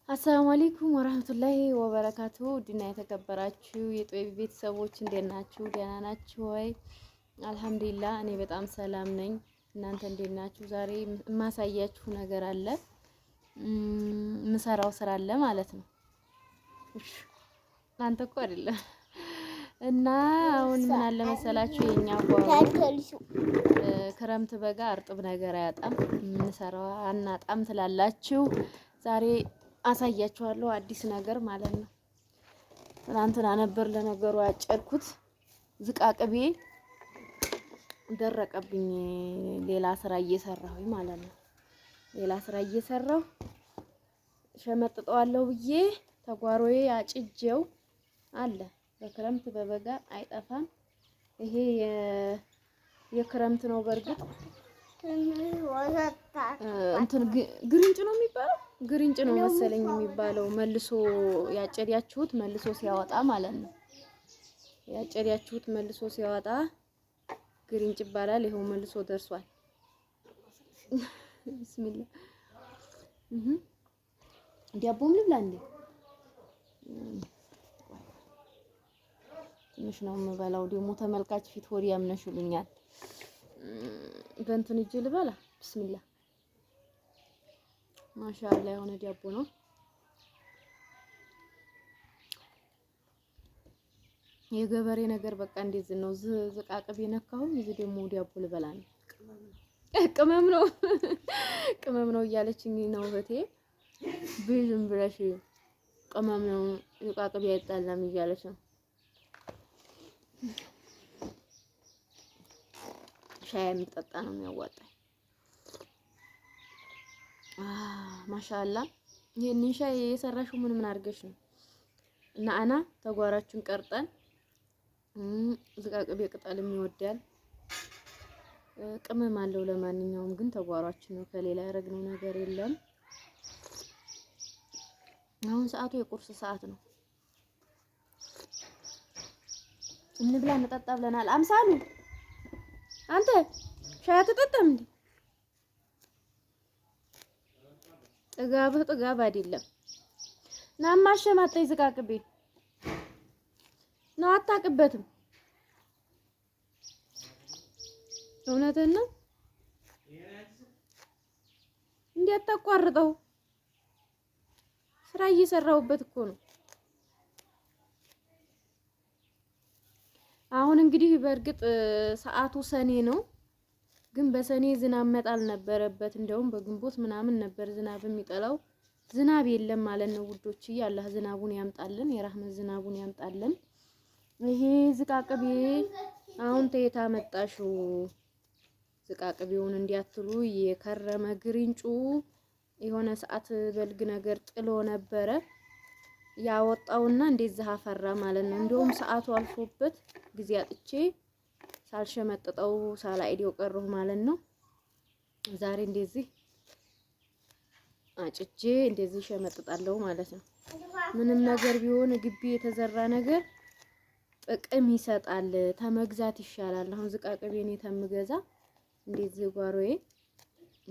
አሰላሙ አለይኩም ወራህመቱላሂ ወበረካቱ። ዲና የተከበራችሁ የጦይ ቤተሰቦች እንዴት ናችሁ? ደህና ናችሁ ወይ? አልሐምዱሊላህ እኔ በጣም ሰላም ነኝ። እናንተ እንዴት ናችሁ? ዛሬ የማሳያችሁ ነገር አለ፣ የምሰራው ስራ አለ ማለት ነው። እናንተ እኮ አይደለም እና አሁን ምን አለ መሰላችሁ የኛ ክረምት በጋ እርጥብ ነገር አያጣም፣ የምንሰራው አናጣም ትላላችሁ። ዛሬ አሳያችኋለሁ አዲስ ነገር ማለት ነው። ትናንትና ነበር ለነገሩ ያጨድኩት ዝቃቅቤ ደረቀብኝ። ሌላ ስራ እየሰራሁኝ ማለት ነው። ሌላ ስራ እየሰራሁ ሸመጥጠዋለሁ ብዬ ተጓሮዬ አጭጄው አለ። በክረምት በበጋ አይጠፋም። ይሄ የክረምት ነው በርግጥ እንትን ግሪንጭ ነው የሚባለው፣ ግሪንጭ ነው መሰለኝ የሚባለው። መልሶ ያጨዳችሁት መልሶ ሲያወጣ ማለት ነው። ያጨዳችሁት መልሶ ሲያወጣ ግሪንጭ ይባላል። ይሄው መልሶ ደርሷል። ቢስሚላ ዲያቦም ልብላ እንዴ? ትንሽ ነው የምበላው። ደግሞ ተመልካች ፊት ሆድ ያምነሽሉኛል። በእንትን እጅ ልበላ። ቢስሚላ ማሻአላ የሆነ ዲያቦ ነው። የገበሬ ነገር በቃ እንደዚህ ነው። ዝቃቅቤ ነካሁኝ። እዚህ ደግሞ ዲያቦ ልበላ ነው። ቅመም ነው ቅመም ነው እያለችኝ ነው እህቴ። ዝም ብለሽ ቅመም ነው ዝቃቅቤ አይጣላም እያለች ነው። ሻይ የሚጠጣ ነው የሚያዋጣኝ። ማሻአላ ይሄንን ሻይ የሰራሽው ምን አድርገሽ ነው? እና አና ተጓራችን ቀርጠን ዝቃቅቤ ቅጠልም ይወዳል፣ ቅመም አለው። ለማንኛውም ግን ተጓራችን ነው፣ ከሌላ ያደረግነው ነገር የለም። አሁን ሰዓቱ የቁርስ ሰዓት ነው። እንብላ እንጠጣ ብለናል። አምሳሉ አንተ ሻይ አትጠጣም እንዴ? ጥጋብህ ጥጋብ አይደለም። ናማሸማጠይ ዝቃቅቤ ነው አታውቅበትም። እውነትን ነው እንዴ? አታቋርጠው። ስራ እየሰራሁበት እኮ ነው። አሁን እንግዲህ በእርግጥ ሰዓቱ ሰኔ ነው፣ ግን በሰኔ ዝናብ መጣል ነበረበት። እንደውም በግንቦት ምናምን ነበር ዝናብ የሚጠላው። ዝናብ የለም ማለት ነው ውዶችዬ። አላህ ዝናቡን ያምጣልን፣ የራህመት ዝናቡን ያምጣልን። ይሄ ዝቃቅቤ አሁን ተየታ መጣሽው? ዝቃቅቤውን እንዲያትሉ የከረመ ግሪንጩ የሆነ ሰዓት በልግ ነገር ጥሎ ነበረ ያወጣውና እንደዚህ አፈራ ማለት ነው። እንደውም ሰዓቱ አልፎበት ጊዜ አጥቼ ሳልሸመጥጠው ሳላይዴው ቀረሁ ማለት ነው። ዛሬ እንደዚህ አጭጄ እንደዚህ ሸመጥጣለሁ ማለት ነው። ምንም ነገር ቢሆን ግቢ የተዘራ ነገር ጥቅም ይሰጣል፣ ተመግዛት ይሻላል። አሁን ዝቃቅቤ እኔ ተምገዛ እንደዚህ ጓሮዬ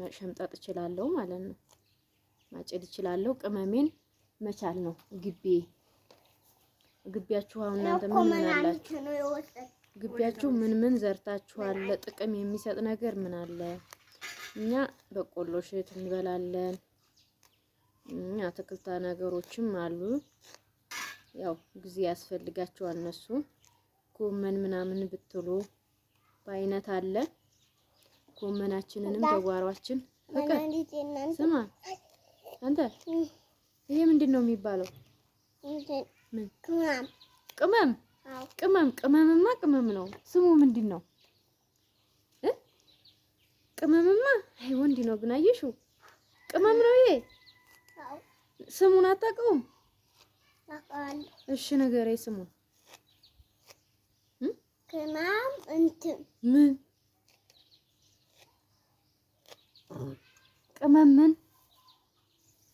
መሸምጠጥ እችላለሁ ማለት ነው። ማጨድ እችላለሁ። ቅመሜን መቻል ነው። ግቢያችሁ አሁን እናንተ ምን አላችሁ? ግቢያችሁ ምን ዘርታችኋል? ጥቅም የሚሰጥ ነገር ምን አለ? እኛ በቆሎ እሸት እንበላለን። አትክልታ ነገሮችም አሉ። ያው ጊዜ ያስፈልጋቸዋል እነሱ። ጎመን ምናምን ብትሉ በአይነት አለ። ጎመናችንንም በጓሯችን ስማ አንተ ይሄ ምንድን ነው የሚባለው? ምን ቅመም? ቅመምማ ቅመም ነው። ስሙ ምንድን ነው? ቅመምማ አይ ወንድ ነው ግን አየሽው፣ ቅመም ነው ይሄ። ስሙን አታውቀውም? እሺ ንገረኝ ስሙን። ቅመም እንትን ምን ቅመም ምን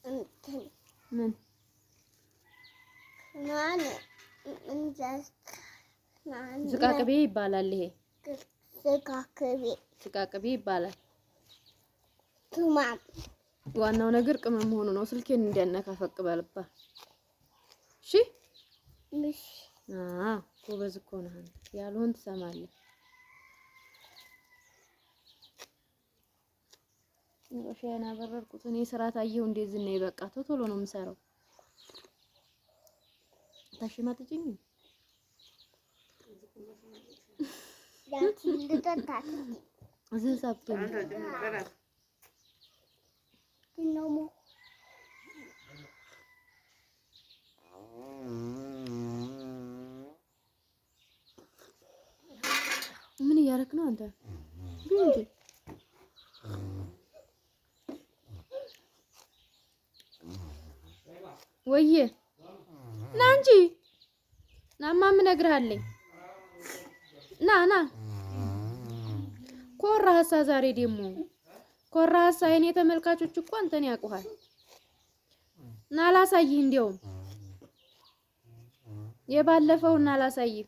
እንትን ምን ዝቃቅቤ ይባላል። ይሄ ዝቃቅቤ ይባላል። ዋናው ነገር ቅመም መሆኑ ነው። ስልኬን እንዲያነካፈቅ በልባ። እሺ እሺ። ጎበዝ እኮ ነህ ያልሆን ትሰማለህ። ሻይና በረርኩት እኔ ስራ ታየው እንደዚህ ነው። በቃ ቶሎ ነው የምሰራው። ታሽማጥጭኝ እዚህ ሳብቶ ምን እያደረክ ነው አንተ? እንዴ ወዬ ና እንጂ ናማ ምን እነግርሃለኝ። ና ኮራህሳ ዛሬ ደግሞ ኮራህሳ። የኔ ተመልካቾች እኮ አንተን ያውቁሃል። ና ላሳይህ፣ እንደውም የባለፈውና ላሳይህ።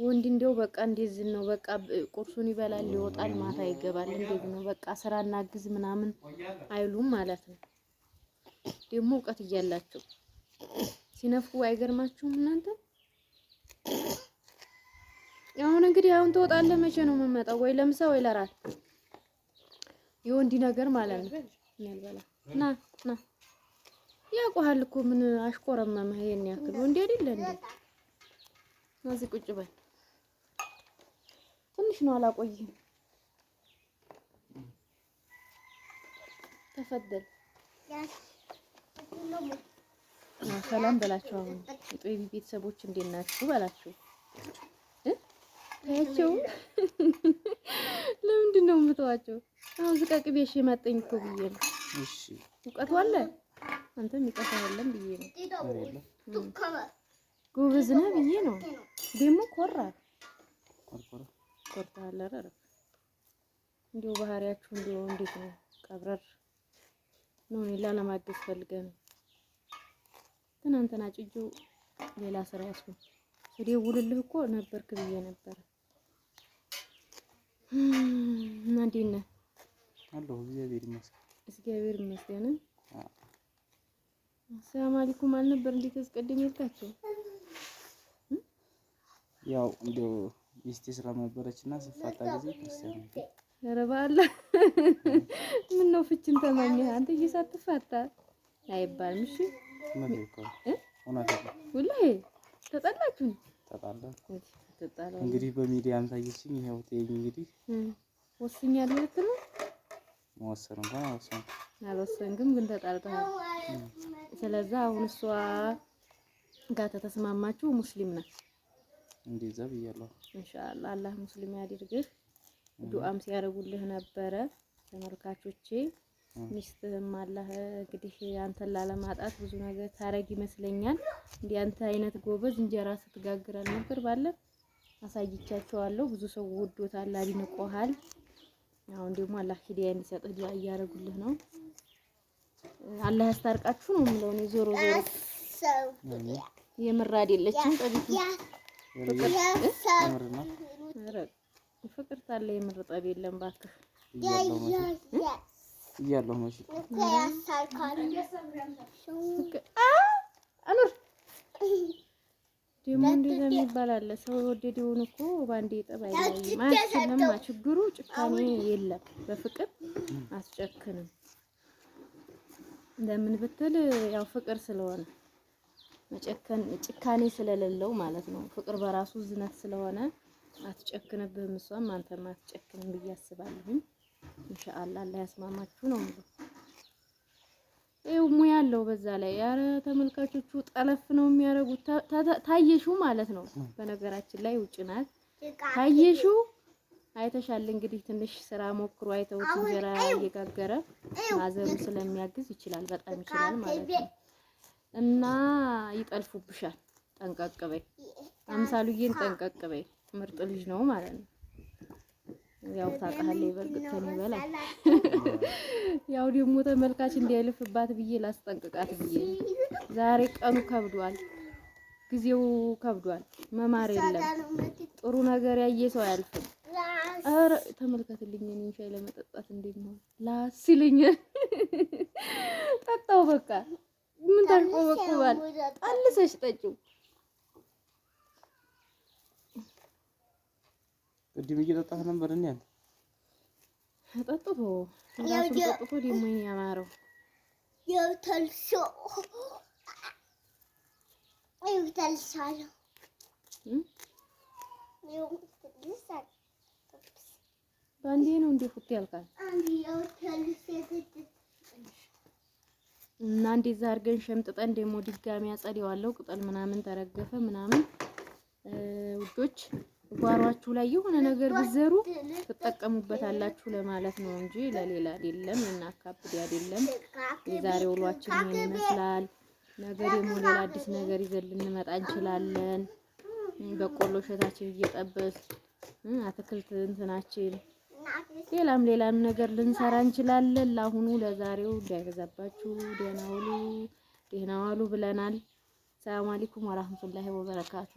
ወንድ እንደው በቃ እንደዚህ ነው። በቃ ቁርሱን ይበላል ይወጣል፣ ማታ ይገባል። እንደዚህ ነው በቃ። ስራ እናግዝ ምናምን አይሉም ማለት ነው። ደግሞ እውቀት እያላችሁ ሲነፍቁ አይገርማችሁም እናንተ? አሁን እንግዲህ አሁን ትወጣለህ። መቼ ነው የምመጣው? ወይ ለምሳ ወይ ለራት። የወንዲ ነገር ማለት ነው። ና ያውቁሃል እኮ ምን አሽቆረመመህ? ይሄን ያክል ወንድ አይደለ እንዴ? እዚህ ቁጭ በል። ትንሽ ነው አላቆይም። ተፈደል ሰላም በላቸው። አሁን የጦቢ ቤተሰቦች እንዴት ናችሁ በላችሁ። ታያቸው። ለምንድን ነው የምተዋቸው? አሁን ዝቃቅቤ እሺ ማጠኝ እኮ ብዬ ነው። እሺ እውቀቱ አለ አንተም ይቀርታል አይደለም ብዬ ነው። ጎበዝ ነህ ብዬ ነው። ደግሞ ኮርታል። አረ እንዲሁ ባህሪያችሁ እንዲሁ እንዴት ነው? ቀብረር ነው። እኔ ላለማገዝ ፈልገህ ነው። ትናንትና ጭጁ ሌላ ስራ ያስኩ ስደውልልህ እኮ ነበርክ ብዬ ነበር። እና እንዴት ነህ? አለሁ እግዚአብሔር ይመስገን። እግዚአብሔር ይመስገን። ሰላም አለይኩም አልነበር እንዴት ተስቀድም ይልካቸው? ያው እንደው ሚስቴ ስለነበረችና ስፋታ ጊዜ ክርስቲያን ነው። ኧረ በአላህ ምን ነው ፍችን ተመኘህ አንተ? እየሳትፋታ አይባልም። እሺ ምን ይልካው ወላሂ ተጣላችሁ? ተጣላ እንግዲህ በሚዲያም ታየችኝ። ይሄው ተይኝ እንግዲህ ወስኛለሁ ልትል ነው። መወሰን እንኳን አልወሰንክም ግን ተጣልተሃል። ስለዚህ አሁን እሷ ጋር ተስማማችሁ ሙስሊም ናት እንደዛ ብያለሁ። ኢንሻአላህ አላህ ሙስሊም ያድርግህ። ዱዓም ሲያደርጉልህ ነበረ ተመልካቾቼ። ሚስትህም አላህ እንግዲህ አንተን ላለማጣት ብዙ ነገር ታረግ ይመስለኛል። እንደ አንተ አይነት ጎበዝ እንጀራ ስትጋግረን ነበር ባለ አሳይቻቸዋለሁ። ብዙ ሰው ወዶታል፣ አድንቆሃል። አሁን ደግሞ አላህ ሂዳያ እንዲሰጥህ ዱዓ እያደረጉልህ ነው። አላህ ያስታርቃችሁ ነው የምለው እኔ። ዞሮ የምር አይደለችም ጠቢቱ ፍቅር ታለ የምር ጠብ የለም እባክህ። እያለሁ መቼ አኑር ደግሞ እንደዛ የሚባል አለ። ሰው የወደደውን እኮ ባንዴ ጠብ አይለይም። አይችልም። ችግሩ ጭካኔ የለም። በፍቅር አስጨክንም። ለምን ብትል ያው ፍቅር ስለሆነ መጨከን ጭካኔ ስለሌለው ማለት ነው። ፍቅር በራሱ ዝነት ስለሆነ አትጨክንብህም፣ እሷም አንተም አትጨክንም ብዬ አስባለሁ። ኢንሻአላህ አላህ ያስማማችሁ ነው ማለት ሙያ አለው በዛ ላይ። ያረ ተመልካቾቹ ጠለፍ ነው የሚያደርጉት። ታየሹ ማለት ነው። በነገራችን ላይ ውጭ ናት ታየሹ። አይተሻል እንግዲህ ትንሽ ስራ ሞክሮ አይተውት እንጀራ እየጋገረ ማዘሩ ስለሚያግዝ ይችላል፣ በጣም ይችላል ማለት ነው። እና ይጠልፉብሻል። ጠንቀቅ በይ አምሳሉዬን፣ ጠንቀቅ በይ። ምርጥ ልጅ ነው ማለት ነው። ያው ታውቃለህ በርግጥ ከኔ በላይ ያው ደግሞ ተመልካች እንዲያልፍባት ብዬ ላስጠንቅቃት ብዬ ዛሬ ቀኑ ከብዷል፣ ጊዜው ከብዷል። መማር የለም ጥሩ ነገር ያየ ሰው አያልፍም። ኧረ ተመልከትልኝ እኔን ሻይ ለመጠጣት እንዴት ነው ላሲልኝ ጠጣው በቃ ምን ታሽቆበቆባል? አልሰሽ ጠጪው። ቅድም እየጠጣህ ነበር እንዴ አንተ? ጠጥቶ ራሱ ጠጥቶ ደግሞ ያማረው የውተልሶ ባንዴ ነው እንዴ ፉት ያልካል እና እንደዛ አድርገን ሸምጥጠን ደግሞ ድጋሚ አጸደዋለሁ። ቅጠል ምናምን ተረገፈ ምናምን ውዶች ጓሯችሁ ላይ የሆነ ነገር ብዘሩ ትጠቀሙበታላችሁ ለማለት ነው እንጂ ለሌላ አይደለም። እናካብድ አይደለም። የዛሬ ውሏችን ምን ይመስላል? ነገ ደግሞ ሌላ አዲስ ነገር ይዘን ልንመጣ እንችላለን። በቆሎ እሸታችን እየጠበስ አትክልት እንትናችን ሌላም ነገር ልንሰራ እንችላለን። ለአሁኑ ለዛሬው እንዳይበዛባችሁ ደህና ዋሉ ብለናል። ሰላም አለይኩም ወራህመቱላሂ ወበረካቱ።